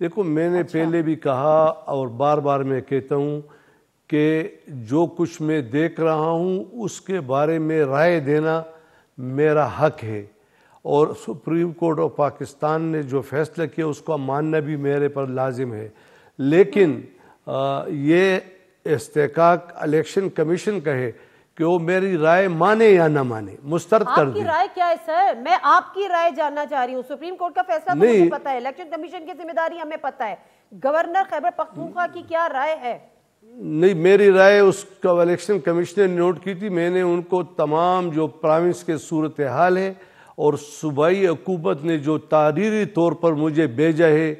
دیکھو میں نے پہلے بھی کہا اور بار بار میں کہتا ہوں کہ جو کچھ میں دیکھ رہا ہوں اس کے بارے میں رائے دینا میرا حق ہے، اور سپریم کورٹ آف پاکستان نے جو فیصلہ کیا اس کو ماننا بھی میرے پر لازم ہے، لیکن یہ استحقاق الیکشن کمیشن کا ہے کہ وہ میری رائے مانے یا نہ مانے، مسترد کر دیں۔ آپ کی رائے کیا ہے سر؟ میں آپ کی رائے جاننا چاہ رہی ہوں۔ سپریم کورٹ کا فیصلہ تو مجھے پتا ہے، الیکشن کمیشن کی ذمہ داری ہمیں پتا ہے، گورنر خیبر پختونخوا کی کیا رائے ہے؟ نہیں، میری رائے اس کا الیکشن کمیشنر نے نوٹ کی تھی، میں نے ان کو تمام جو پروونس کے صورتحال ہے اور صوبائی حکومت نے جو تحریری طور پر مجھے بھیجا ہے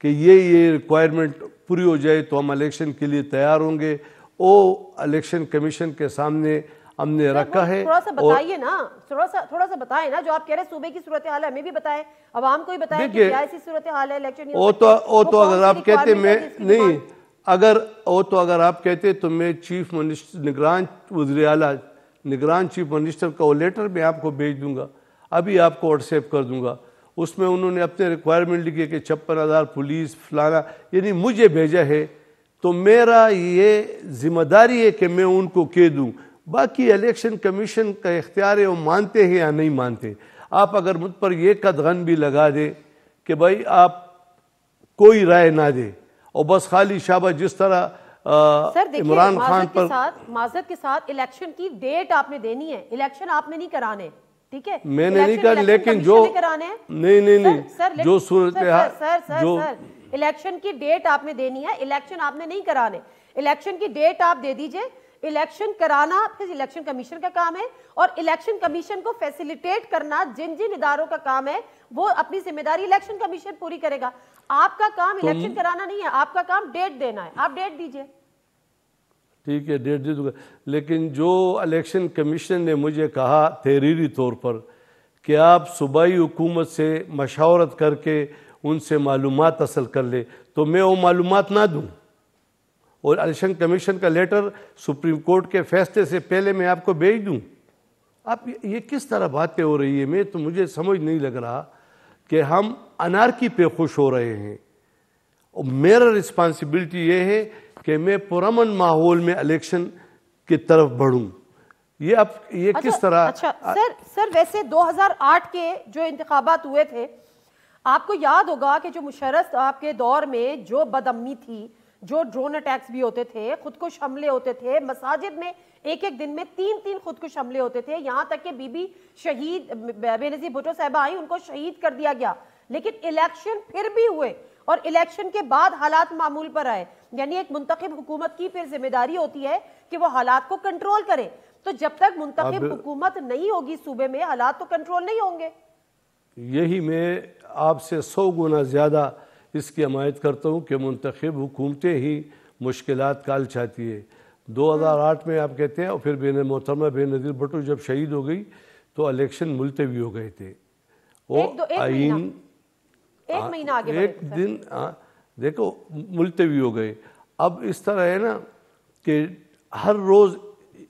کہ یہ ریکوائرمنٹ پوری ہو جائے تو ہم الیکشن کے لیے تیار ہوں گے، وہ الیکشن کمیشن کے سامنے ہم نے رکھا ہے۔ تھوڑا سا بتائیے نا، تھوڑا سا بتائیں نا، جو آپ کہہ رہے ہیں صوبے کی صورتحال ہے ہمیں بھی بتائیں، عوام کو بھی بتائیں کہ کیا ایسی صورتحال ہے الیکشن۔ وہ تو اگر آپ کہتے میں نہیں، اگر آپ کہتے تو میں چیف منسٹر نگران وزیر اعلیٰ نگران چیف منسٹر کا وہ لیٹر میں آپ کو بھیج دوں گا، ابھی آپ کو واٹس ایپ کر دوں گا، اس میں انہوں نے اپنے ریکوائرمنٹ لکھی کہ 56,000 پولیس فلانا، یعنی مجھے بھیجا ہے، تو میرا یہ ذمہ داری ہے کہ میں ان کو کہہ دوں۔ باقی الیکشن کمیشن کا اختیار ہے، وہ مانتے ہیں یا نہیں مانتے۔ آپ اگر مجھ پر یہ قدغن بھی لگا دے کہ بھائی آپ کوئی رائے نہ دے اور بس خالی شاباش، جس طرح عمران خان پر معذرت کے ساتھ الیکشن کی ڈیٹ آپ نے دینی ہے، الیکشن آپ نے نہیں کرانے، ٹھیک ہے؟ میں نے نہیں کہا، لیکن جو نہیں جو صورتحال جو الیکشن کی ڈیٹ آپ نے دینی ہے، الیکشن آپ نے نہیں کرانے، الیکشن کی ڈیٹ آپ دے دیجئے، الیکشن کرانا پھر الیکشن کمیشن کا کام ہے، اور الیکشن کمیشن کو فیسیلیٹیٹ کرنا جن اداروں کا کام ہے وہ اپنی ذمہ داری الیکشن کمیشن پوری کرے گا۔ آپ کا کام الیکشن کرانا نہیں ہے، آپ کا کام ڈیٹ دینا ہے، آپ ڈیٹ دیجئے۔ ٹھیک ہے، ڈیٹ دے دوں گا، لیکن جو الیکشن کمیشن نے مجھے کہا تحریری طور پر کہ آپ صوبائی حکومت سے مشاورت کر کے ان سے معلومات حاصل کر لے، تو میں وہ معلومات نہ دوں، اور الیکشن کمیشن کا لیٹر سپریم کورٹ کے فیصلے سے پہلے میں آپ کو بھیج دوں۔ آپ یہ کس طرح باتیں ہو رہی ہے؟ میں تو مجھے سمجھ نہیں لگ رہا کہ ہم انارکی پہ خوش ہو رہے ہیں، اور میرا رسپانسبلٹی یہ ہے کہ میں پرامن ماحول میں الیکشن کی طرف بڑھوں۔ یہ کس طرح؟ اچھا سر ویسے 2008 کے جو انتخابات ہوئے تھے، آپ کو یاد ہوگا کہ جو مشرف صاحب کے دور میں جو بدامنی تھی، جو ڈرون اٹیکس بھی ہوتے تھے، خودکش حملے ہوتے تھے، مساجد میں ایک دن میں 3 خودکش حملے ہوتے تھے، یہاں تک کہ بی بی شہید بے نظیر بھٹو صاحبہ آئیں، ان کو شہید کر دیا گیا، لیکن الیکشن پھر بھی ہوئے، اور الیکشن کے بعد حالات معمول پر آئے۔ یعنی ایک منتخب حکومت کی پھر ذمہ داری ہوتی ہے کہ وہ حالات کو کنٹرول کرے، تو جب تک منتخب حکومت نہیں ہوگی صوبے میں، حالات تو کنٹرول نہیں ہوں گے۔ یہی میں آپ سے 100 گنا زیادہ اس کی حمایت کرتا ہوں کہ منتخب حکومتیں ہی مشکلات کا حل چاہتی ہے۔ 2008 میں آپ کہتے ہیں، اور پھر محترمہ بے نظیر بھٹو جب شہید ہو گئی تو الیکشن ملتوی ہو گئے تھے، وہ آئین ایک دن دیکھو ملتوی ہو گئے۔ اب اس طرح ہے نا کہ ہر روز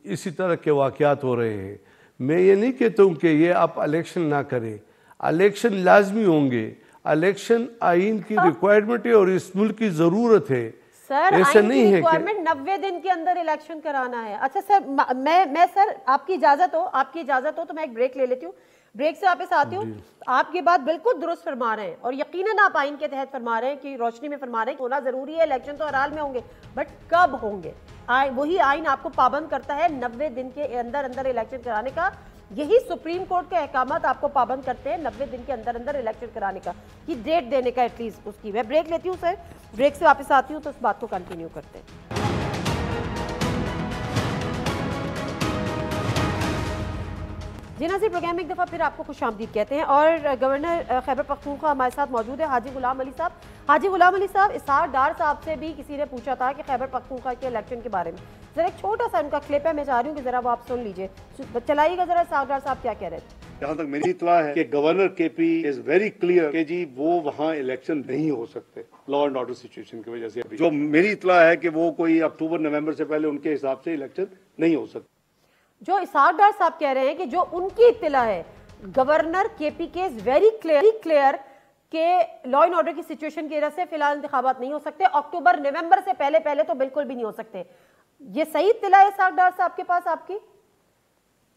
اسی طرح کے واقعات ہو رہے ہیں۔ میں یہ نہیں کہتا ہوں کہ یہ آپ الیکشن نہ کریں، الیکشن لازمی ہوں گے، الیکشن آئین کی ریکوائرمنٹ ہے اور اس ملک کی ضرورت ہے۔ سر ایسا آئین کی نہیں ہے ریکوائرمنٹ 90 دن کے اندر الیکشن کرانا ہے۔ اچھا سر میں سر آپ کی اجازت ہو تو میں ایک بریک لے لیتی ہوں، بریک سے واپس آتی ہوں۔ آپ یہ بات بالکل درست فرما رہے ہیں، اور یقیناً آپ آئین کے تحت فرما رہے ہیں کہ روشنی میں فرما رہے ہیں کہ ہونا ضروری ہے، الیکشن تو ہر حال میں ہوں گے، بٹ کب ہوں گے؟ وہی آئین آپ کو پابند کرتا ہے 90 دن کے اندر الیکشن کرانے کا، یہی سپریم کورٹ کے احکامات آپ کو پابند کرتے ہیں 90 دن کے اندر الیکشن کرانے کا، یہ ڈیٹ دینے کا ایٹ لیسٹ اس کی۔ میں بریک لیتی ہوں سر، بریک سے واپس آتی ہوں تو اس بات کو کنٹینیو کرتے ہیں۔ جی ناظرین، پروگرام ایک دفعہ پھر آپ کو خوش آمدید کہتے ہیں، اور گورنر خیبر پختونخوا ہمارے ساتھ موجود ہے حاجی غلام علی صاحب۔ حاجی غلام علی صاحب، اسحاق ڈار صاحب سے بھی کسی نے پوچھا تھا کہ خیبر پختونخوا کے الیکشن کے بارے میں، ذرا ایک چھوٹا سا ان کا کلپ ہے، میں چاہ رہی ہوں کہ ذرا وہ آپ سن لیجئے، چلائیے گا ذرا اسحاق ڈار صاحب کیا کہہ رہے تھے۔ جہاں تک میری اطلاع ہے کہ گورنر کے پی از ویری کلیئر کہ جی وہ وہاں الیکشن نہیں ہو سکتے لا اینڈ آرڈر سچویشن کی وجہ سے۔ جو میری اطلاع ہے کہ وہ کوئی اکتوبر نومبر سے پہلے ان کے حساب سے الیکشن نہیں ہو سکتے۔ جو اسحاق ڈار صاحب کہہ رہے ہیں کہ جو ان کی اطلاع ہے، گورنر کے پی کے از ویری کلیئر کہ لا اینڈ آرڈر کی سچویشن کی وجہ سے فی الحال انتخابات نہیں ہو سکتے، اکتوبر نومبر سے پہلے تو بالکل بھی نہیں ہو سکتے. یہ صحیح اطلاع ہے اسحاق ڈار صاحب کے پاس آپ کی؟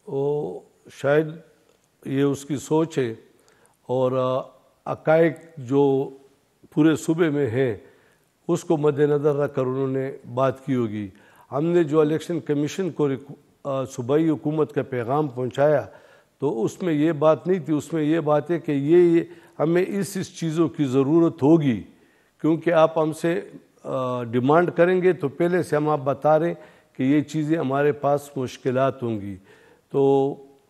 وہ شاید یہ اس کی سوچ ہے اور حقائق جو پورے صوبے میں ہیں اس کو مد نظر رکھ کر انہوں نے بات کی ہوگی. ہم نے جو الیکشن کمیشن کو صوبائی حکومت کا پیغام پہنچایا تو اس میں یہ بات نہیں تھی، اس میں یہ بات ہے کہ یہ ہمیں اس چیزوں کی ضرورت ہوگی، کیونکہ آپ ہم سے ڈیمانڈ کریں گے تو پہلے سے ہم آپ بتا رہے ہیں کہ یہ چیزیں ہمارے پاس مشکلات ہوں گی. تو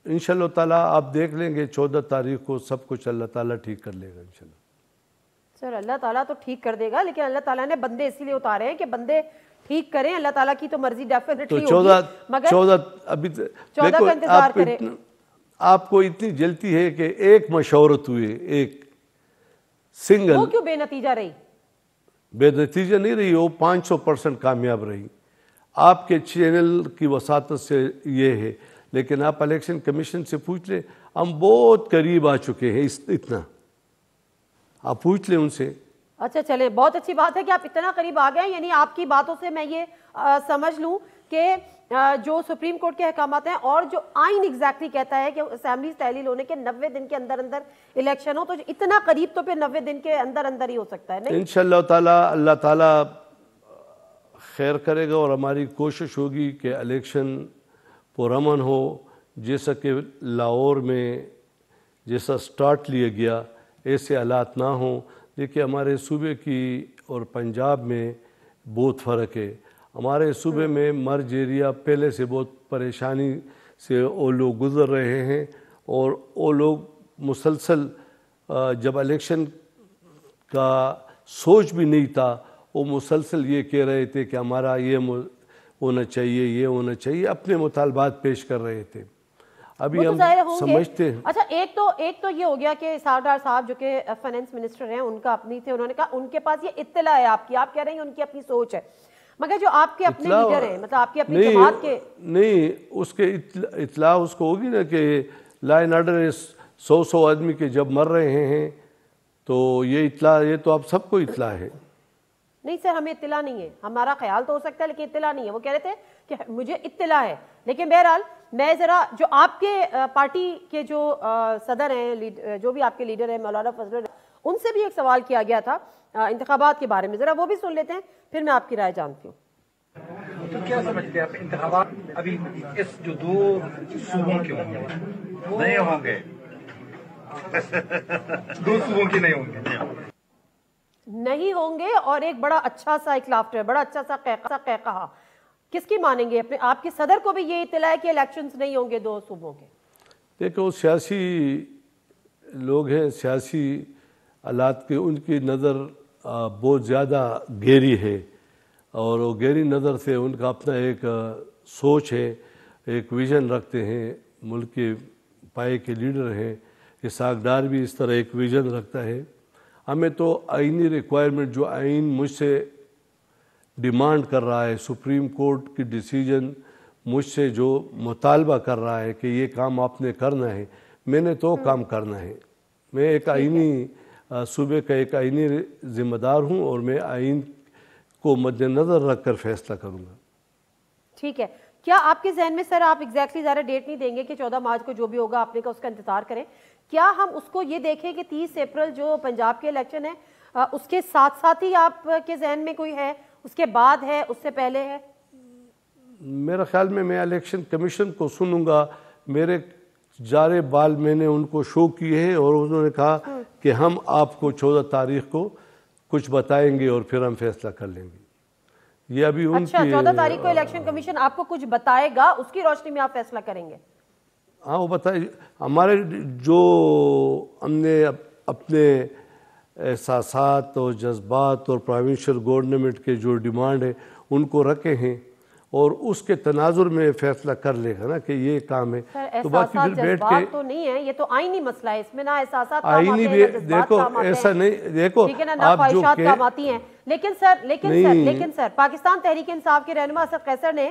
انشاءاللہ تعالیٰ آپ دیکھ لیں گے 14 تاریخ کو سب کچھ اللہ تعالیٰ ٹھیک کر لے گا انشاءاللہ. سر اللہ تعالیٰ تو ٹھیک کر دے گا، لیکن اللہ تعالیٰ نے بندے اسی لیے اتارے ہیں کہ بندے ٹھیک کریں. اللہ تعالیٰ کی تو مرضی ڈیفینیٹلی ہوگی، مگر 14 ابھی 14 کا انتظار کریں. آپ کو اتنی جلتی ہے کہ ایک مشاورت ہوئے، ایک سنگل، وہ کیوں بے نتیجہ رہی؟ بے نتیجہ نہیں رہی، وہ 500% کامیاب رہی. آپ کے چینل کی وساطت سے یہ ہے، لیکن آپ الیکشن کمیشن سے پوچھ لیں، ہم بہت قریب آ چکے ہیں. اتنا آپ پوچھ لیں ان سے. اچھا چلیں، بہت اچھی بات ہے کہ آپ اتنا قریب آ گئے ہیں. یعنی آپ کی باتوں سے میں یہ سمجھ لوں کہ جو سپریم کورٹ کے احکامات ہیں اور جو آئین ایگزیکٹلی کہتا ہے کہ اسمبلیز تحلیل ہونے کے 90 دن کے اندر الیکشن ہو، تو اتنا قریب تو پھر 90 دن کے اندر ہی ہو سکتا ہے. نہیں انشاءاللہ تعالیٰ اللہ تعالیٰ خیر کرے گا اور ہماری کوشش ہوگی کہ الیکشن پرامن ہو، جیسا کہ لاہور میں جیسا سٹارٹ لیا گیا ایسے حالات نہ ہوں. دیکھیے ہمارے صوبے کی اور پنجاب میں بہت فرق ہے. ہمارے صوبے میں مرج ایریا پہلے سے بہت پریشانی سے وہ لوگ گزر رہے ہیں، اور وہ لوگ مسلسل جب الیکشن کا سوچ بھی نہیں تھا وہ مسلسل یہ کہہ رہے تھے کہ ہمارا یہ ہونا چاہیے، یہ ہونا چاہیے، اپنے مطالبات پیش کر رہے تھے. ابھی ہم سمجھتے ہیں. اچھا ایک تو یہ ہو گیا کہ اسحاق ڈار صاحب جو کہ فائنانس منسٹر ہیں، ان کا اپنی تھے، انہوں نے کہا ان کے پاس یہ اطلاع ہے آپ کی، آپ کہہ رہے ہیں ان کی اپنی سوچ ہے، مگر جو آپ کے اپنے لیڈر ہیں، مطلب آپ کی اپنی جماعت کے نہیں، اس کے اطلاع اس کو ہوگی نا کہ لا اینڈ آرڈر 100 آدمی کے جب مر رہے ہیں تو یہ اطلاع، یہ تو آپ سب کو اطلاع ہے. نہیں سر، ہمیں اطلاع نہیں ہے. ہمارا خیال تو ہو سکتا ہے لیکن اطلاع نہیں ہے. وہ کہہ رہے تھے کہ مجھے اطلاع ہے، لیکن بہرحال میں ذرا جو آپ کے پارٹی کے جو صدر ہیں، جو بھی آپ کے لیڈر ہیں مولانا فضل، ان سے بھی ایک سوال کیا گیا تھا انتخابات کے بارے میں، ذرا وہ بھی سن لیتے ہیں پھر میں آپ کی رائے جانتی ہوں. تو کیا سمجھتے ہیں آپ انتخابات ابھی اس جو 2 صوبوں کے ہوں گے نہیں ہوں گے 2 صوبوں کے نہیں ہوں گے اور ایک بڑا اچھا سا ایک لافٹر، بڑا اچھا سا قہقہا، کس کی مانیں گے؟ اپنے آپ کے صدر کو بھی یہ اطلاع ہے کہ الیکشنز نہیں ہوں گے 2 صوبوں کے. دیکھو سیاسی لوگ ہیں، سیاسی حالات کے ان کی نظر بہت زیادہ گہری ہے، اور وہ گہری نظر سے ان کا اپنا ایک سوچ ہے، ایک ویژن رکھتے ہیں. ملک کے پائے کے لیڈر ہیں، اسحاق ڈار بھی اس طرح ایک ویژن رکھتا ہے. ہمیں تو آئینی ریکوائرمنٹ جو آئین مجھ سے ڈیمانڈ کر رہا ہے، سپریم کورٹ کی ڈیسیجن مجھ سے جو مطالبہ کر رہا ہے کہ یہ کام آپ نے کرنا ہے، میں نے تو کام کرنا ہے. میں ایک آئینی صوبے کا ایک آئینی ذمہ دار ہوں اور میں آئین کو مد نظر رکھ کر فیصلہ کروں گا. ٹھیک ہے. کیا آپ کے ذہن میں سر، آپ ایگزیکٹلی زیادہ ڈیٹ نہیں دیں گے کہ 14 مارچ کو جو بھی ہوگا آپ نے کہا اس کا انتظار کریں، کیا ہم اس کو یہ دیکھیں کہ 30 اپریل جو پنجاب کے الیکشن ہے اس کے ساتھ ہی آپ کے ذہن میں کوئی ہے، اس کے بعد ہے، اس سے پہلے ہے؟ میرا خیال میں الیکشن کمیشن کو سنوں گا. میرے جارے بال میں نے ان کو شو کیے ہیں اور انہوں نے کہا کہ ہم آپ کو 14 تاریخ کو کچھ بتائیں گے اور پھر ہم فیصلہ کر لیں گے. یہ ابھی ان کی 14 تاریخ کو الیکشن کمیشن آپ کو کچھ بتائے گا، اس کی روشنی میں آپ فیصلہ کریں گے؟ ہاں، وہ بتائے. ہمارے جو ہم نے اپنے احساسات اور جذبات اور پروونشل گورنمنٹ کے جو ڈیمانڈ ہے ان کو رکھے ہیں، اور اس کے تناظر میں فیصلہ کر لے گا نا کہ یہ کام ہے. تو باقی پھر بیٹھ کے تو نہیں ہے، یہ تو آئینی مسئلہ ہے، اس میں نہ احساسات کام آتے ہیں، آئینی بھی دیکھو ایسا نہیں. دیکھو آپ جو خواہشات کام آتی ہیں، لیکن سر پاکستان تحریک انصاف کے رہنما اسد قیصر نے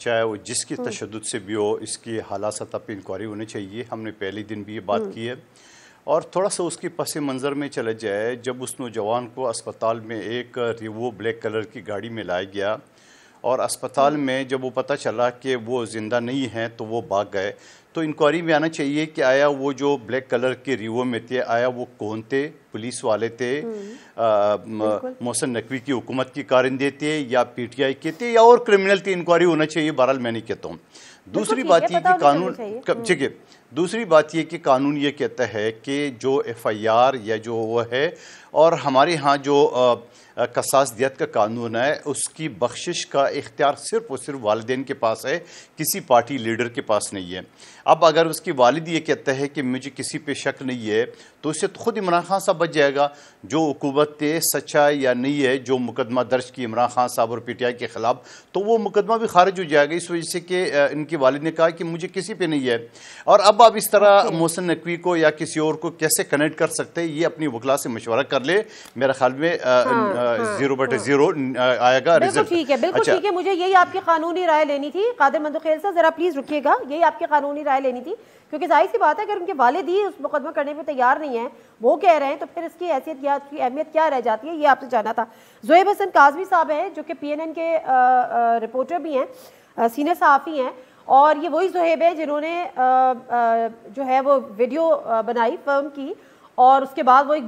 چاہے وہ جس کی تشدد سے بھی ہو، اس کی اعلیٰ سطح پہ انکوائری ہونی چاہیے. ہم نے پہلے دن بھی یہ بات کی ہے. اور تھوڑا سا اس کی پس منظر میں چلا جائے، جب اس نوجوان کو اسپتال میں ایک ریوو بلیک کلر کی گاڑی میں لایا گیا اور اسپتال میں جب وہ پتہ چلا کہ وہ زندہ نہیں ہیں تو وہ بھاگ گئے، تو انکوائری میں آنا چاہیے کہ آیا وہ جو بلیک کلر کے ریوو میں تھے، آیا وہ کون تھے؟ پولیس والے تھے، محسن نقوی کی حکومت کی کارندے تھے، یا پی ٹی آئی کے تھے، یا اور کرمنل تھے؟ انکوائری ہونا چاہیے. بہرحال میں نہیں کہتا ہوں. دوسری بات یہ کہ قانون ٹھیک ہے، دوسری بات یہ کہ قانون یہ کہتا ہے کہ جو ایف آئی آر یا جو وہ ہے، اور ہمارے ہاں جو قصاص دیت کا قانون ہے، اس کی بخشش کا اختیار صرف اور صرف والدین کے پاس ہے، کسی پارٹی لیڈر کے پاس نہیں ہے. اب اگر اس کی والد یہ کہتا ہے کہ مجھے کسی پہ شک نہیں ہے، تو اس سے خود عمران خان صاحب بچ جائے گا. جو حکومت سچا یا نہیں ہے، جو مقدمہ درج کی عمران خان صاحب اور پی ٹی آئی کے خلاف، تو وہ مقدمہ بھی خارج ہو جائے گا، اس وجہ سے کہ ان کے والد نے کہا کہ مجھے کسی پہ نہیں ہے. اور اب آپ اس طرح محسن نقوی کو یا کسی اور کو کیسے کنیکٹ کر سکتے ہیں؟ یہ اپنی وکلا سے مشورہ کر لے. میرا خیال میں 0/0 آئے گا رزلٹ. ٹھیک ہے، بالکل ٹھیک ہے. مجھے یہی آپ کی قانونی رائے لینی تھی. قادر مندوخیل صاحب ذرا پلیز رکیے گا، یہی آپ کی قانونی رائے لینی تھی، کیونکہ ظاہر سی بات ہے اگر ان کے والد ہی اس مقدمہ کرنے پہ تیار نہیں ہیں، وہ کہہ رہے ہیں، تو پھر اس کی حیثیت یا اس کی اہمیت کیا رہ جاتی ہے؟ یہ آپ سے جانا تھا. زہیب حسن کاظمی صاحب ہیں جو کہ PNN کے رپورٹر بھی ہیں، سینئر صحافی ہیں، اور یہ وہی زہیب ہے جنہوں نے جو ہے وہ ویڈیو بنائی فلم کی، اور اس کے بعد وہ ایک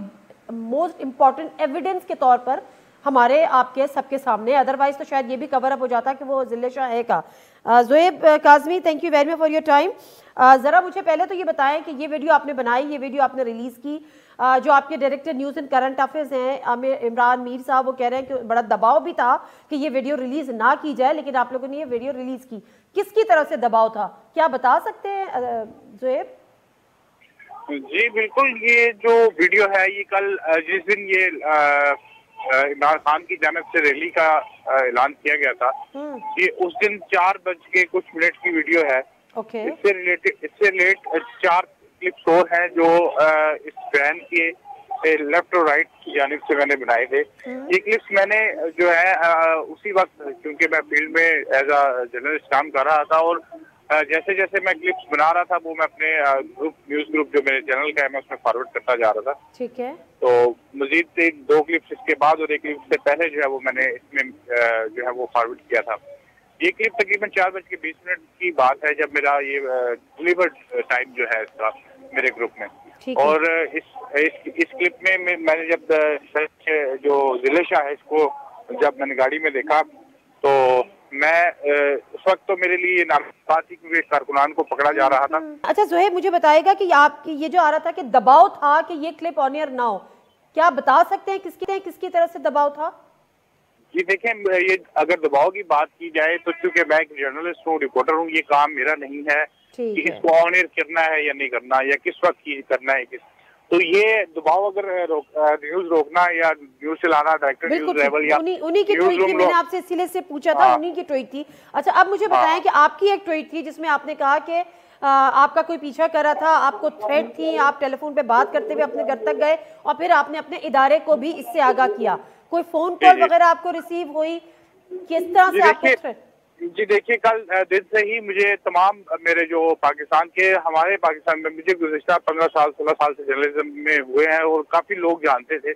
موسٹ امپورٹنٹ ایویڈنس کے طور پر ہمارے آپ کے سب کے سامنے، ادروائز تو شاید یہ بھی کور اپ ہو جاتا کہ وہ ذلِ شاہ ہے کا. Zohaib Kazmi, thank you very much for your time. ذرا مجھے پہلے تو یہ بتائیں کہ یہ ویڈیو آپ نے بنائی، یہ ویڈیو آپ نے ریلیز کی، جو آپ کے director news and current affairs ہیں عمران میر صاحب، وہ کہہ رہے ہیں کہ بڑا دباؤ بھی تھا کہ یہ ویڈیو ریلیز نہ کی جائے، لیکن آپ لوگوں نے یہ ویڈیو ریلیز کی. کس کی طرف سے دباؤ تھا؟ کیا بتا سکتے ہیں زہیب؟ جی بالکل، یہ جو ویڈیو ہے یہ کل جس دن یہ عمران خان کی جانب سے ریلی کا اعلان کیا گیا تھا، یہ اس دن 4:00 کی ویڈیو ہے. اس سے ریلیٹ 4 کلپس اور ہیں جو اس بین کے لیفٹ اور رائٹ کی جانب سے میں نے بنائے تھے. یہ کلپس میں نے جو ہے اسی وقت، کیونکہ میں فیلڈ میں ایز اے جرنلسٹ کام کر رہا تھا، اور جیسے جیسے میں کلپس بنا رہا تھا وہ میں اپنے نیوز گروپ جو میرے چینل کا ہے میں اس میں فارورڈ کرتا جا رہا تھا. ٹھیک ہے. تو مزید 2 کلپس اس کے بعد اور 1 کلپ سے پہلے جو ہے وہ میں نے اس میں جو ہے وہ فارورڈ کیا تھا. یہ کلپ تقریباً 4:20 کی بات ہے جب میرا یہ ڈیلیورڈ ٹائم جو ہے اس کا میرے گروپ میں. اور اس کلپ میں میں نے جب جو ذلِ شاہ ہے اس کو جب میں نے گاڑی میں دیکھا تو میں اس وقت تو میرے لیے بات تھی کیونکہ کارکنان کو پکڑا جا رہا تھا. اچھا زہیب، مجھے بتائے گا کہ آپ کی یہ جو آ رہا تھا کہ دباؤ تھا کہ یہ کلپ آن ایئر نہ ہو، کیا بتا سکتے ہیں کس کی طرف سے دباؤ تھا؟ جی دیکھیں، یہ اگر دباؤ کی بات کی جائے تو چونکہ میں ایک جرنلسٹ ہوں، رپورٹر ہوں، یہ کام میرا نہیں ہے کہ اس کو آن ایئر کرنا ہے یا نہیں کرنا، یا کس وقت کرنا ہے. تو یہ دباؤ اگر نیوز روکنا یا نیوز چلانا ڈائریکٹر نیوز لیول یا انہی کی ٹویٹ تھی، میں نے آپ سے اسی لیے سے پوچھا تھا، انہی کی ٹویٹ تھی. اچھا اب مجھے بتائیں کہ آپ کی ایک ٹویٹ تھی جس میں آپ نے کہا کہ آپ کا کوئی پیچھا کر رہا تھا، آپ کو تھریٹ تھی، آپ ٹیلی فون پہ بات کرتے ہوئے اپنے گھر تک گئے، اور پھر آپ نے اپنے ادارے کو بھی اس سے آگاہ کیا. کوئی فون کال وغیرہ آپ کو ریسیو ہوئی؟ کس طرح سے آپ کو؟ جی دیکھیے، کل دن سے ہی مجھے تمام میرے جو پاکستان کے، ہمارے پاکستان میں مجھے گزشتہ 15-16 سال سے جرنلزم میں ہوئے ہیں اور کافی لوگ جانتے تھے،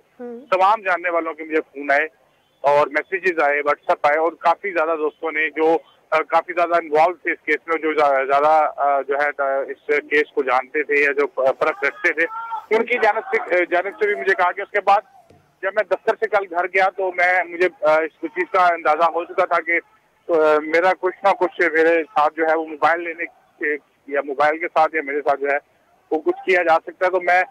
تمام جاننے والوں کے مجھے فون آئے اور میسیجز آئے، واٹس ایپ آئے، اور کافی زیادہ دوستوں نے جو کافی زیادہ انوالو تھے اس کیس میں، جو زیادہ جو ہے اس کیس کو جانتے تھے یا جو فرق رکھتے تھے، ان کی جانب سے بھی مجھے کہا کہ اس کے بعد جب میں دفتر سے کل گھر گیا تو مجھے اس چیز کا اندازہ ہو چکا تھا کہ میرا کچھ نہ کچھ میرے ساتھ جو ہے وہ موبائل لینے کے یا موبائل کے ساتھ یا میرے ساتھ جو ہے وہ کچھ کیا جا سکتا ہے. تو میں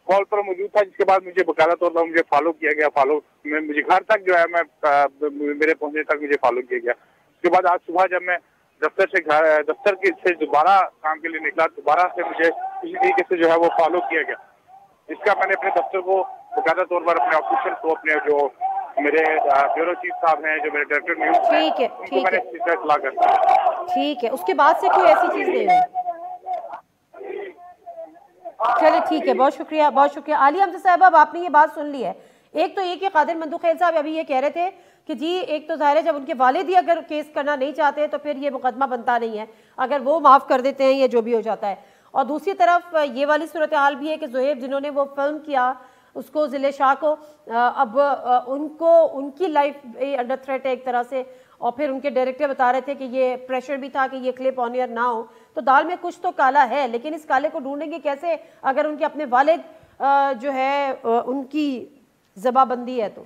کال پر موجود تھا، جس کے بعد مجھے باقاعدہ طور پر مجھے فالو کیا گیا. فالو میں مجھے گھر تک جو ہے میرے پہنچنے تک مجھے فالو کیا گیا. اس کے بعد آج صبح جب میں دفتر سے دوبارہ کام کے لیے نکلا، دوبارہ سے مجھے اسی طریقے سے جو ہے وہ فالو کیا گیا. اس کا میں نے اپنے دفتر کو باقاعدہ طور پر اپنے آفیسر کو، اپنے جو میرے بیورو چیف صاحب ہیں، جو میرے ڈائریکٹر نیوز ہیں، ان کو میں نے اس چیز کا اطلاع کر دیا. ٹھیک ہے، اس کے بعد سے کوئی ایسی چیز نہیں ہوئی؟ چلے ٹھیک ہے، بہت شکریہ، بہت شکریہ. عالیہ حمزہ صاحبہ، اب آپ نے یہ بات سن لی ہے ایک تو یہ کہ قادر مندوخیل صاحب ابھی یہ کہہ رہے تھے کہ جی ایک تو ظاہر ہے جب ان کے والد ہی اگر کیس کرنا نہیں چاہتے تو پھر یہ مقدمہ بنتا نہیں ہے، اگر وہ معاف کر دیتے ہیں یا جو بھی ہو جاتا ہے. اور دوسری طرف یہ والی صورتحال بھی ہے کہ زہیب جنہوں نے وہ فلم کیا اس کو ضلع شاہ کو اب ان کی لائف انڈر تھریٹ ہے ایک طرح سے، اور پھر ان کے ڈائریکٹر بتا رہے تھے کہ یہ پریشر بھی تھا کہ یہ کلپ آن ایئر نہ ہو. تو دال میں کچھ تو کالا ہے، لیکن اس کالے کو ڈھونڈیں گے کیسے اگر ان کے اپنے والد جو ہے ان کی زبا بندی ہے. تو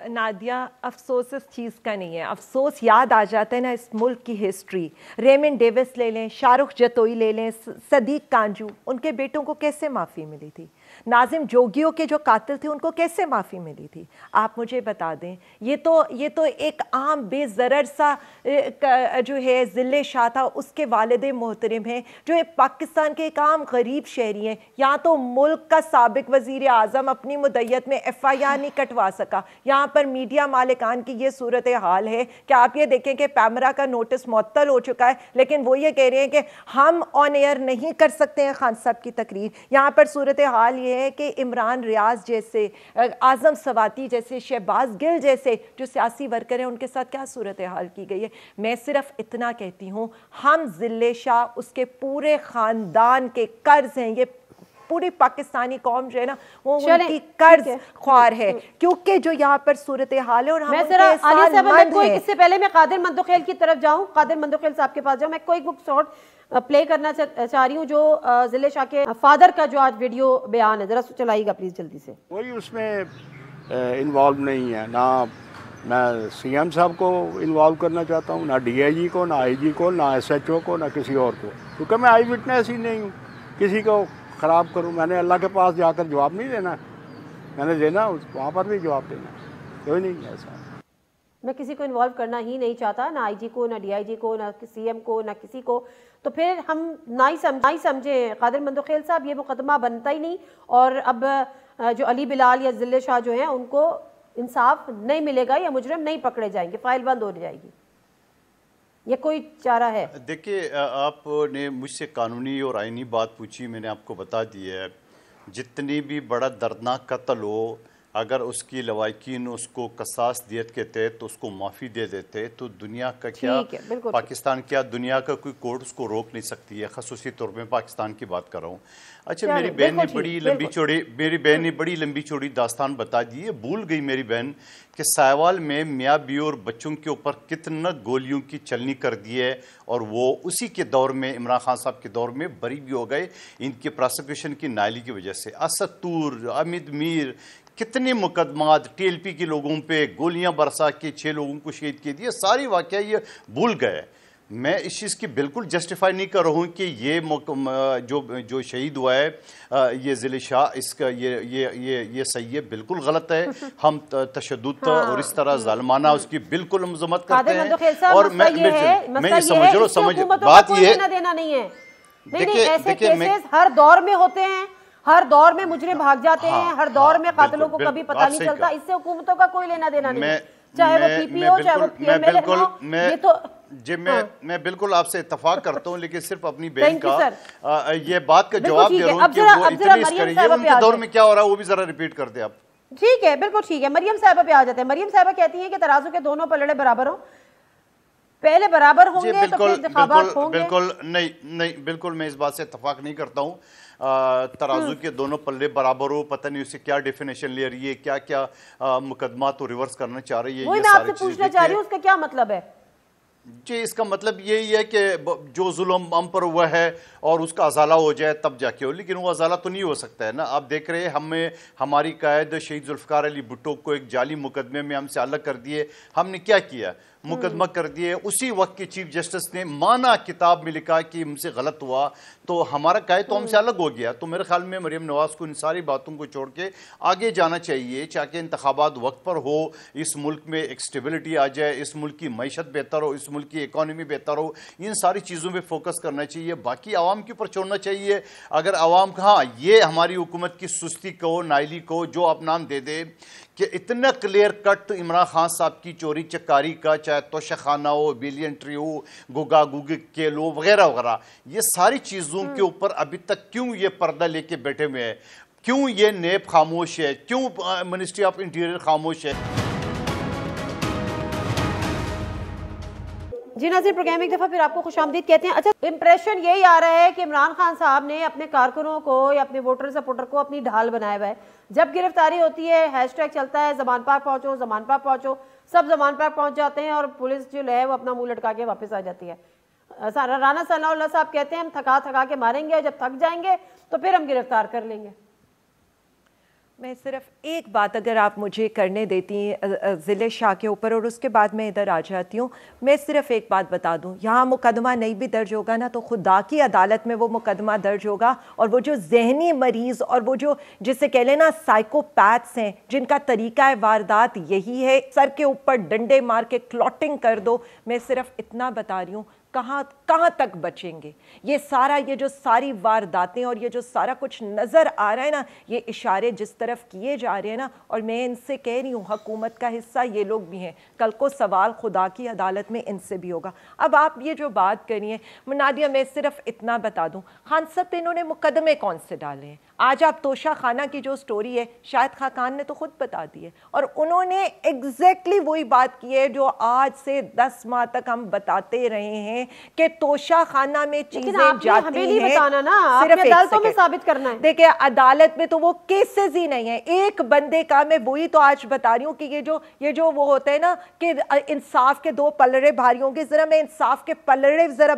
نادیہ افسوس اس چیز کا نہیں ہے، افسوس یاد آ جاتا ہے نا اس ملک کی ہسٹری. ریمن ڈیوس لے لیں، شاہ رخ جتوئی لے لیں، صدیق کانجو، ان کے بیٹوں کو کیسے معافی ملی تھی؟ ناظم جوگیوں کے جو قاتل تھے ان کو کیسے معافی ملی تھی؟ آپ مجھے بتا دیں. یہ تو ایک عام بے ضرر سا جو ہے ضلع شاہ تھا، اس کے والد محترم ہیں جو پاکستان کے ایک عام غریب شہری ہیں. یہاں تو ملک کا سابق وزیر اعظم اپنی مدعیت میں FIR نہیں کٹوا سکا. یہاں پر میڈیا مالکان کی یہ صورتحال ہے کہ آپ یہ دیکھیں کہ پیمرا کا نوٹس معطل ہو چکا ہے، لیکن وہ یہ کہہ رہے ہیں کہ ہم آن ایئر نہیں کر سکتے ہیں خان صاحب کی تقریر. یہاں پر صورتحال یہ ہے کہ عمران ریاض جیسے، اعظم سواتی جیسے، شہباز گل جیسے جو سیاسی ورکر ہیں ان کے ساتھ کیا صورتحال کی گئی ہے. میں صرف اتنا کہتی ہوں، ہم ضلع شاہ اس کے پورے خاندان کے قرض ہیں. یہ پوری پاکستانی قوم جو ہے نا وہ ان کی قرض خوار ہے، کیونکہ جو یہاں پر صورتحال ہے. اور ہم اس سے پہلے میں قادر مندوخیل کی طرف جاؤں، قادر مندوخیل صاحب کے پاس جاؤں، میں کوئی بک شارٹ پلے کرنا چاہ رہی ہوں جو ضلع شاہ کے فادر کا جو آج ویڈیو بیان ہے، ذرا چلائیے گا پلیز جلدی سے. کوئی اس میں انوالو نہیں ہے، نہ میں CM صاحب کو انوالو کرنا چاہتا ہوں، نہ DIG کو، نہ IG کو، نہ SHO کو، نہ کسی اور کو، کیونکہ میں آئی وٹنس ہی نہیں ہوں کسی کو خراب کروں. میں نے اللہ کے پاس جا کر جواب نہیں دینا، میں نے دینا وہاں پر بھی جواب دینا، کوئی نہیں ایسا. میں کسی کو انوالو کرنا ہی نہیں چاہتا، نہ IG کو، نہ DIG کو، نہ CM کو، نہ کسی کو. تو پھر ہم نہ ہی سمجھیں قادر مندوخیل صاحب، یہ مقدمہ بنتا ہی نہیں. اور اب جو علی بلال یا ضلع شاہ جو ہیں ان کو انصاف نہیں ملے گا یا مجرم نہیں پکڑے جائیں گے، فائل بند ہو جائے گی. یہ کوئی چارہ ہے؟ دیکھیے، آپ نے مجھ سے قانونی اور آئینی بات پوچھی، میں نے آپ کو بتا دی ہے. جتنی بھی بڑا دردناک قتل ہو، اگر اس کی لواحقین اس کو قصاص دیت کے تحت اس کو معافی دے دیتے تو دنیا کا کیا، پاکستان کیا دنیا کا کوئی کورٹ اس کو روک نہیں سکتی ہے. خصوصی طور پہ پاکستان کی بات کر رہا ہوں. اچھا، میری بہن نے بڑی لمبی چوڑی داستان بتا دی ہے. بھول گئی میری بہن کہ سائیوال میں میاں بیوی اور بچوں کے اوپر کتنا گولیوں کی چلنی کر دی ہے، اور وہ اسی کے دور میں، عمران خان صاحب کے دور میں بری بھی ہو گئے ان کی پراسیکیوشن کی نالی کی وجہ سے. اسد طور، امید میر، کتنے مقدمات TLP کے لوگوں پہ گولیاں برسا کے 6 لوگوں کو شہید کیے دیے. ساری واقعہ یہ بھول گئے. میں اس چیز کی بالکل جسٹیفائی نہیں کر رہا ہوں کہ یہ جو شہید ہوا ہے یہ ضلع شاہ، اس کا یہ صحیح ہے، بالکل غلط ہے. ہم تشدد اور اس طرح ظالمانہ اس کی بالکل مذمت کرتے ہیں. اور میں سمجھ رہا ہوں، بات یہ ہے، دیکھیں ایسے کیسز ہر دور میں ہوتے ہیں، ہر دور میں مجرم بھاگ جاتے ہیں، ہر دور میں قاتلوں کو کبھی پتہ نہیں چلتا. اس سے حکومتوں کا کوئی لینا دینا نہیں ہے، چاہے وہ PP ہو، چاہے وہ PML ہو. یہ تو جی میں بالکل آپ سے اتفاق کرتا ہوں، لیکن صرف اپنی بہن کا یہ بات کا جواب دے رہا ہوں کہ وہ اتنی اس کریں. یہ ان کے دور میں کیا ہو رہا ہے وہ بھی ذرا ریپیٹ کر دیں آپ. ٹھیک ہے، بالکل ٹھیک ہے. مریم صاحبہ پہ آ جاتے ہیں. مریم صاحبہ کہتی ہیں کہ ترازو کے دونوں پلڑے برابر ہوں، پہلے برابر ہوں گے تو پھر انتخابات ہوں گے. بالکل نہیں، بالکل میں اس بات سے اتفاق نہیں کرتا ہوں. ترازو کے دونوں پلے برابر ہو، پتہ نہیں اسے کیا ڈیفینیشن لے رہی ہے، کیا مقدمات تو ریورس کرنا چاہ رہی ہے. وہی میں آپ سے پوچھنا چاہ رہی ہوں، اس کا کیا مطلب ہے؟ جی، اس کا مطلب یہی ہے کہ جو ظلم ہم پر ہوا ہے اور اس کا ازالہ ہو جائے تب جا کے ہو، لیکن وہ ازالہ تو نہیں ہو سکتا ہے نا. آپ دیکھ رہے ہیں ہماری قائد شہید ذوالفقار علی بھٹو کو ایک جعلی مقدمے میں ہم سے الگ کر دیے. ہم نے کیا کیا؟ مقدمہ کر دیے. اسی وقت کے چیف جسٹس نے مانا کتاب میں لکھا کہ ہم سے غلط ہوا تو ہمارا قائد تو ہم سے الگ ہو گیا. تو میرے خیال میں مریم نواز کو ان ساری باتوں کو چھوڑ کے آگے جانا چاہیے، چاہے انتخابات وقت پر ہو، اس ملک میں ایک سٹیبلٹی آ جائے، اس ملک کی معیشت بہتر ہو، اس ملک کی اکانومی بہتر ہو. ان ساری چیزوں پہ فوکس کرنا چاہیے، باقی عوام کے اوپر چھوڑنا چاہیے. اگر عوام یہ ہماری حکومت کی سستی کو، نائلی کو جو آپ نام دے دے کہ اتنا کلیئر کٹ عمران خان صاحب کی چوری چکاری کا، چاہے توشہ خانہ ہو، بیلین ٹری ہو، گوگا گوگی کیل ہو، وغیرہ وغیرہ، یہ ساری چیزوں کے اوپر ابھی تک کیوں یہ پردہ لے کے بیٹھے ہوئے ہیں؟ کیوں یہ نیب خاموش ہے, کیوں منسٹری آف انٹیریئر خاموش ہے. جی ناظرین, پروگرام ایک دفعہ پھر آپ کو خوش آمدید کہتے ہیں. اچھا, امپریشن یہی آ رہا ہے کہ عمران خان صاحب نے اپنے کارکنوں کو یا اپنے ووٹر سپورٹر کو اپنی ڈھال بنایا ہوا ہے. جب گرفتاری ہوتی ہے ہیش ٹیگ چلتا ہے زمان پاک پہنچو, زمان پاک پہنچو, سب زمان پاک پہنچ جاتے ہیں اور پولیس جو ہے وہ اپنا منہ لٹکا کے واپس آ جاتی ہے. رانا ثناء اللہ صاحب کہتے ہیں ہم تھکا کے ماریں گے, جب تھک جائیں گے تو پھر ہم گرفتار کر لیں گے. میں صرف ایک بات اگر آپ مجھے کرنے دیتی ہیں ضلع شاہ کے اوپر, اور اس کے بعد میں ادھر آ جاتی ہوں. میں صرف ایک بات بتا دوں, یہاں مقدمہ نہیں بھی درج ہوگا نا تو خدا کی عدالت میں وہ مقدمہ درج ہوگا, اور وہ جو ذہنی مریض اور وہ جو جسے کہہ لینا سائیکوپیتھس ہیں جن کا طریقہ واردات یہی ہے, سر کے اوپر ڈنڈے مار کے کلوٹنگ کر دو. میں صرف اتنا بتا رہی ہوں کہاں تک بچیں گے. یہ سارا یہ جو ساری وارداتیں اور یہ جو سارا کچھ نظر آ رہا ہے نا, یہ اشارے جس طرف کیے جا رہے ہیں نا, اور میں ان سے کہہ رہی ہوں حکومت کا حصہ یہ لوگ بھی ہیں, کل کو سوال خدا کی عدالت میں ان سے بھی ہوگا. اب آپ یہ جو بات کری ہیں نادیہ, میں صرف اتنا بتا دوں, خان صاحب پہ انہوں نے مقدمے کون سے ڈالے ہیں. آج آپ توشہ خانہ کی جو سٹوری ہے شاہد خاقان نے تو خود بتا دی ہے, اور انہوں نے ایگزیکٹلی وہی بات کی ہے جو آج سے 10 ماہ تک ہم بتاتے رہے ہیں کہ توشہ خانہ میں چیزیں جاتی ہیں. صرف عدالتوں میں ثابت کرنا ہے. دیکھیں عدالت میں تو وہ کیسز ہی نہیں ہیں. ایک بندے کا میں وہی تو آج بتا رہی ہوں کہ یہ جو وہ ہوتا ہے نا کہ انصاف کے 2 پلڑے بھاری ہوں گے, ذرا میں انصاف کے پلڑے ذرا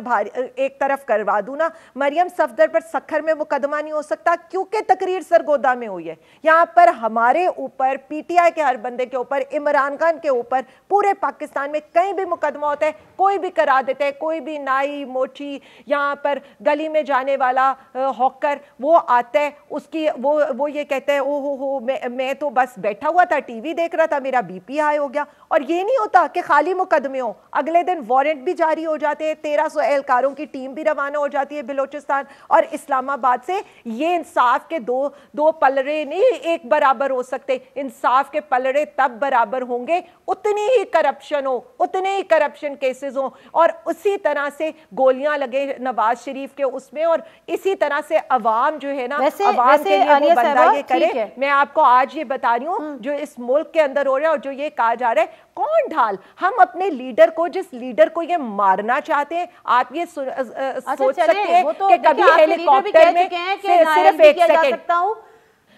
ایک طرف کروا دوں نا. مریم صفدر پر سکھر میں مقدمہ نہیں ہو سکتا کیونکہ تقریر سرگودا میں ہوئی ہے. یہاں پر ہمارے اوپر پی ٹی آئی کے ہر بندے کے اوپر, عمران خان کے اوپر, پورے پاکستان میں کہیں بھی مقدمہ ہوتا ہے کوئی بھی کرا دیتا ہے. کوئی بھی نائی موچی یہاں پر گلی میں جانے والا ہاکر وہ آتا ہے, اس کی وہ یہ کہتا ہے او ہو میں تو بس بیٹھا ہوا تھا ٹی وی دیکھ رہا تھا, میرا بی پی ہائی ہو گیا. اور یہ نہیں ہوتا کہ خالی مقدمے ہوں, اگلے دن وارنٹ بھی جاری ہو جاتے ہیں, 1300 اہلکاروں کی ٹیم بھی روانہ ہو جاتی ہے بلوچستان اور اسلام آباد سے. یہ انصاف کے دو پلڑے نہیں ایک برابر ہو سکتے. انصاف کے پلڑے تب برابر ہوں گے اتنی ہی کرپشن ہو, اتنے ہی کرپشن کیسز ہوں, اور اسی طرح سے گولیاں لگے نواز شریف کے اس میں, اور اسی طرح سے عوام جو ہے نا عوام کے لیے وہ بندہ یہ کرے. میں آپ کو آج یہ بتا رہی ہوں جو اس ملک کے اندر ہو رہا ہے اور جو یہ کہا جا رہا ہے کون ڈھال. ہم اپنے لیڈر کو, جس لیڈر کو یہ مارنا چاہتے ہیں, آپ یہ سوچ سکتے ہیں کہ کبھی ہیلی کاپٹر میں صرف ایک سیکنڈ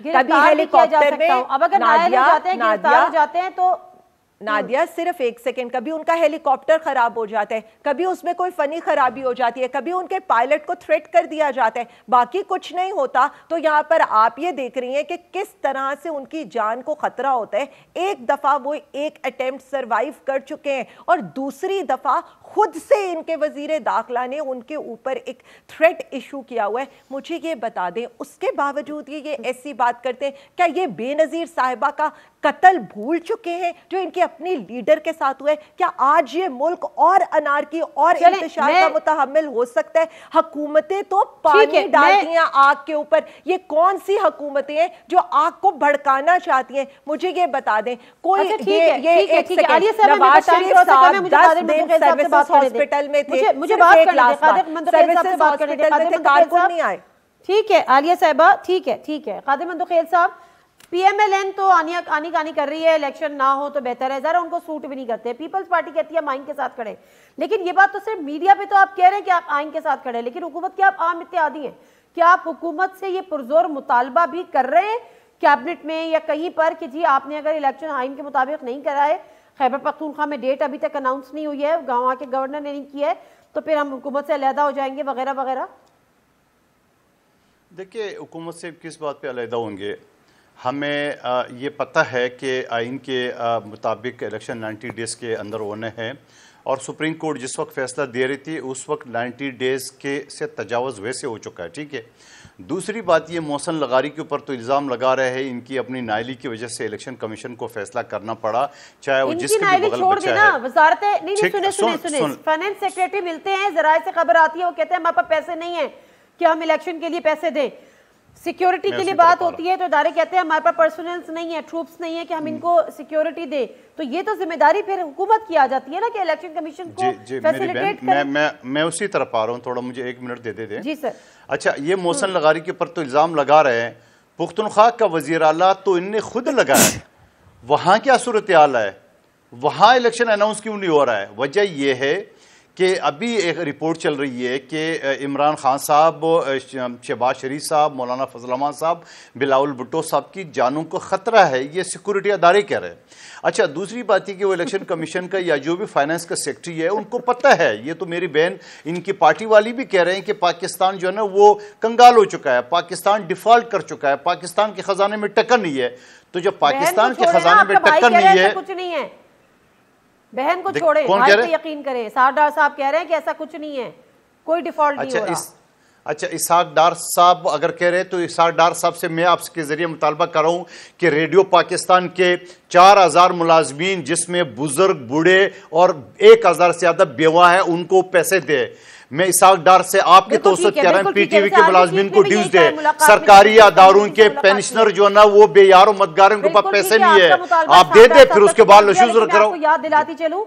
کبھی ہیلی کاپٹر میں نادیہ صرف ایک سیکنڈ کبھی ان کا ہیلی کاپٹر خراب ہو جاتا ہے, کبھی اس میں کوئی فنی خرابی ہو جاتی ہے, کبھی ان کے پائلٹ کو تھریٹ کر دیا جاتا ہے, باقی کچھ نہیں ہوتا. تو یہاں پر آپ یہ دیکھ رہی ہیں کہ کس طرح سے ان کی جان کو خطرہ ہوتا ہے. ایک دفعہ وہ ایک اٹیمپٹ سروائیو کر چکے ہیں, اور دوسری دفعہ خود سے ان کے وزیر داخلہ نے ان کے اوپر ایک تھریٹ ایشو کیا ہوا ہے. مجھے یہ بتا دیں اس کے باوجود یہ ایسی بات کرتے ہیں, کیا یہ بے نظیر صاحبہ کا قتل بھول چکے ہیں جو ان کے اپنی لیڈر کے ساتھ ہوئے؟ کیا آج یہ ملک اور انارکی اور انتشار کا متحمل ہو سکتا ہے؟ حکومتیں تو پانی ڈالتی ہیں آگ کے اوپر. یہ کون سی حکومتیں ہیں جو آگ کو بھڑکانا چاہتی ہیں؟ مجھے یہ بتا دیں. کوئی یہ ایک سیکنڈ, نواز شریف صاحب 10 دن سروسز ہاسپٹل میں تھے, سروسز ہاسپٹل میں تھے, کارکن نہیں آئے. ٹھیک ہے عالیہ صاحبہ, ٹھیک ہے. قادر مندوخیل صاحب, پی ایم ایل این تو آنی کر رہی ہے, الیکشن نہ ہو تو بہتر ہے, ذرا ان کو سوٹ بھی نہیں کرتے. پیپلز پارٹی کہتی ہے ہم آئین کے ساتھ کھڑے, لیکن یہ بات تو صرف میڈیا پہ تو آپ کہہ رہے ہیں کہ آپ آئین کے ساتھ کھڑے, لیکن حکومت کے آپ عام اتحادی ہیں. کیا آپ حکومت سے یہ پرزور مطالبہ بھی کر رہے ہیں کیبنٹ میں یا کہیں پر کہ جی آپ نے اگر الیکشن آئین کے مطابق نہیں کرائے, خیبر پختونخوا میں ڈیٹ ابھی تک اناؤنس نہیں ہوئی ہے, وہاں کے گورنر نے نہیں کیا ہے, تو پھر ہم حکومت سے علیحدہ ہو جائیں گے وغیرہ وغیرہ؟ دیکھیے حکومت سے کس بات پہ علیحدہ ہوں گے. ہمیں یہ پتہ ہے کہ آئین کے مطابق الیکشن 90 ڈیز کے اندر ہونے ہیں, اور سپریم کورٹ جس وقت فیصلہ دے رہی تھی اس وقت 90 ڈیز کے سے تجاوز ویسے ہو چکا ہے. ٹھیک ہے. دوسری بات یہ محسن لغاری کے اوپر تو الزام لگا رہے ہیں ان کی اپنی نائلی کی وجہ سے الیکشن کمیشن کو فیصلہ کرنا پڑا, چاہے وہ جس کے بھی بغل بچہ ہے. وزارتیں نہیں سنیں, فائنانس سیکریٹری ملتے ہیں, ذرائع سے خبر آتی ہے, وہ کہتے ہیں ہمارے پاس پیسے نہیں ہیں کہ ہم الیکشن کے لیے پیسے دیں. سیکیورٹی کے لیے بات ہوتی ہے تو ادارے کہتے ہیں ہمارے پاس پرسنلز نہیں ہے, ٹروپس نہیں ہے کہ ہم ان کو سیکیورٹی دیں. تو یہ تو ذمہ داری پھر حکومت کی آ جاتی ہے نا کہ الیکشن کمیشن کو فیسیلیٹیٹ کریں. میں اسی طرف آ رہا ہوں, تھوڑا مجھے 1 منٹ دے دیں. جی سر. اچھا, یہ محسن لغاری کے اوپر تو الزام لگا رہے ہیں, پختونخوا کا وزیر اعلیٰ تو ان نے خود لگایا، وہاں کیا صورتحال ہے؟ وہاں الیکشن اناؤنس کیوں نہیں ہو رہا ہے؟ وجہ یہ ہے کہ ابھی ایک رپورٹ چل رہی ہے کہ عمران خان صاحب، شہباز شریف صاحب، مولانا فضل الرحمان صاحب، بلاول بھٹو صاحب کی جانوں کو خطرہ ہے، یہ سیکورٹی ادارے کہہ رہے ہیں۔ اچھا دوسری بات یہ کہ وہ الیکشن کمیشن کا یا جو بھی فائنانس کا سیکٹری ہے ان کو پتہ ہے، یہ تو میری بہن ان کی پارٹی والی بھی کہہ رہے ہیں کہ پاکستان جو ہے نا وہ کنگال ہو چکا ہے، پاکستان ڈیفالٹ کر چکا ہے، پاکستان کے خزانے میں ٹکر نہیں ہے۔ تو جب پاکستان کے خزانے میں ٹکر نہیں ہے، کچھ نہیں ہے، بہن کو چھوڑے، بھائی پہ یقین کریں، اسحاق ڈار صاحب کہہ رہے ہیں کہ ایسا کچھ نہیں ہے، کوئی ڈیفالٹ نہیں ہو رہا۔ اچھا اسحاق ڈار صاحب اگر کہہ رہے تو اسحاق ڈار صاحب سے میں آپ کے ذریعے مطالبہ کر رہا ہوں کہ ریڈیو پاکستان کے 4000 ملازمین جس میں بزرگ، بوڑھے اور 1000 سے زیادہ بیوہ ہیں ان کو پیسے دے۔ میں اسحاق ڈار سے آپ کے توسط کہہ رہا ہوں پی ٹی وی کے ملازمین کو ڈیوز دے، سرکاری اداروں کے پینشنر جو نا وہ بے یار و مدگار ان کے پاس پیسے نہیں ہے، آپ دے دے، پھر اس کے بعد لشوز کرو۔ یاد دلاتی چلوں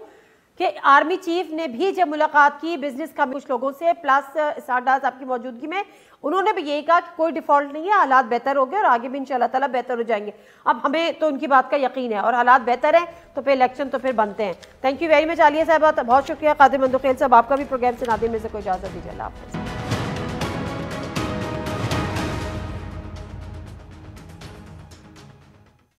کہ آرمی چیف نے بھی جب ملاقات کی بزنس کا کچھ لوگوں سے پلس اسحاق ڈار صاحب کی موجودگی میں، انہوں نے بھی یہی کہا کہ کوئی ڈیفالٹ نہیں ہے، حالات بہتر ہو گئے اور آگے بھی انشاءاللہ تعالیٰ بہتر ہو جائیں گے۔ اب ہمیں تو ان کی بات کا یقین ہے اور حالات بہتر ہیں تو پھر الیکشن تو پھر بنتے ہیں۔ تھینک یو ویری مچ عالیہ صاحبہ، بہت شکریہ۔ قادر مندوخیل صاحب آپ کا بھی پروگرام سے نادر میں سے کوئی اجازت دیجیے، اللہ حافظ۔